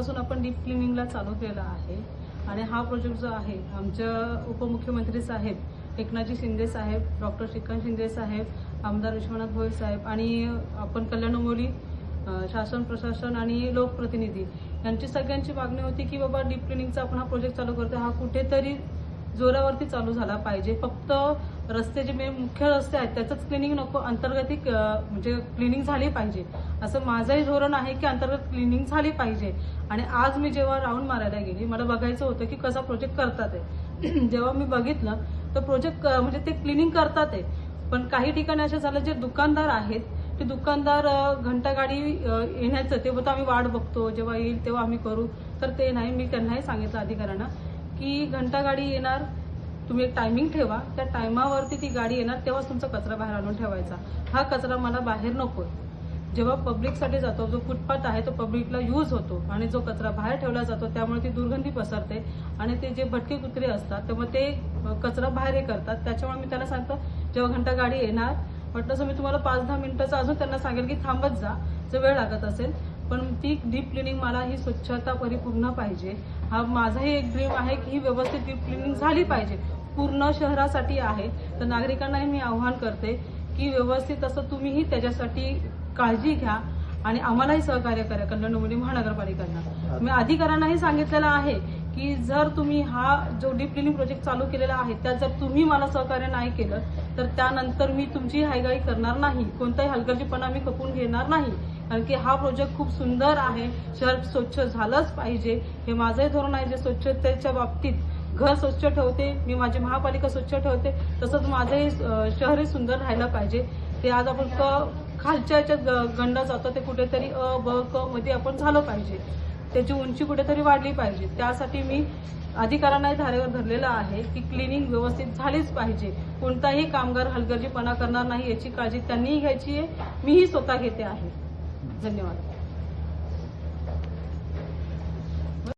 कालपासून आपण डीप क्लिनिंगला चालू केला आहे आणि हा प्रोजेक्ट जो आहे आमच्या उपमुख्यमंत्री साहेब एकनाथजी शिंदे साहेब, डॉक्टर श्रीकांत शिंदे साहेब, आमदार विश्वनाथ भोईर साहेब आणि आपण कल्याणमोली शासन प्रशासन आणि लोकप्रतिनिधी यांची सगळ्यांची मागणी होती की बाबा डीप क्लिनिंगचा आपण हा प्रोजेक्ट चालू करतो, हा कुठेतरी जोरावरती चालू झाला पाहिजे। फक्त रस्ते जे मुख्य रस्ते आहेत त्याचंच क्लिनिंग नको, अंतर्गत म्हणजे क्लिनिंग झाली पाहिजे असं माझंही धोरण आहे की अंतर्गत क्लिनिंग झाली पाहिजे। आणि आज मी जेव्हा राऊंड मारायला गेली मला बघायचं होतं की कसा प्रोजेक्ट करतात आहे। जेव्हा मी बघितलं तर प्रोजेक्ट म्हणजे ते क्लिनिंग करतात आहे, पण काही ठिकाणी असं झालं जे दुकानदार आहेत ते दुकानदार घंटागाडी येण्याचं ते बोलतो आम्ही वाट बघतो, जेव्हा येईल तेव्हा आम्ही करू, तर ते नाही। मी त्यांनाही सांगितलं अधिकाऱ्यांना की घंटागाडी येणार, तुम्ही एक टायमिंग ठेवा, त्या टायमावरती ती गाडी येणार तेव्हाच तुमचा कचरा बाहेर आणून ठेवायचा। हा कचरा मला बाहेर नकोय। जेव्हा पब्लिकसाठी जातो, जो फुटपाथ आहे तो पब्लिकला यूज होतो आणि जो कचरा बाहेर ठेवला जातो त्यामुळे ती दुर्गंधी पसरते आणि ते जे भटके कुत्रे असतात तेव्हा ते कचरा बाहेर हे करतात। त्याच्यामुळे मी त्यांना सांगतो जेव्हा घंटा गाडी येणार म्हटलं तर मी तुम्हाला 5-10 मिनिटाचं अजून त्यांना सांगेल की थांबत जा जर वेळ लागत असेल, पण ती डीप क्लिनिंग मला ही स्वच्छता परिपूर्ण पाहिजे। हा माझाही एक ड्रीम आहे की ही व्यवस्थित डीप क्लिनिंग झाली पाहिजे, पूर्ण शहरासाठी आहे। तर नागरिकांनाही मी आव्हान करते की व्यवस्थित असं तुम्हीही त्याच्यासाठी काळजी घ्या आणि आम्हालाही सहकार्य करा। कल्याणमोली महानगरपालिकांना मी अधिकाऱ्यांनाही सांगितलेलं आहे की जर तुम्ही हा जो डीप क्लिनिंग प्रोजेक्ट चालू केलेला आहे त्यात जर तुम्ही मला सहकार्य नाही केलं तर त्यानंतर मी तुमची हायगाई करणार नाही, कोणताही हलगर्जीपणा मी खपून घेणार नाही, कारण की हा प्रोजेक्ट खूप सुंदर आहे। शहर स्वच्छ झालंच पाहिजे हे माझंही धोरण आहे। जे स्वच्छतेच्या बाबतीत घर स्वच्छ ठेवते मी, माझी महापालिका स्वच्छ ठेवते, तसंच माझंही शहरही सुंदर राहायला पाहिजे। ते आज आपण खालच्या याच्यात गंडा जातो ते कुठेतरी ब क मध्ये आपण झालं पाहिजे, त्याची उंची कुठेतरी वाढली पाहिजे। त्यासाठी मी अधिकाऱ्यांनाही धारेवर धरलेलं आहे की क्लिनिंग व्यवस्थित झालीच पाहिजे, कोणताही कामगार हलगर्जीपणा करणार नाही याची काळजी त्यांनीही घ्यायची आहे, मीही स्वतः घेते आहे। धन्यवाद।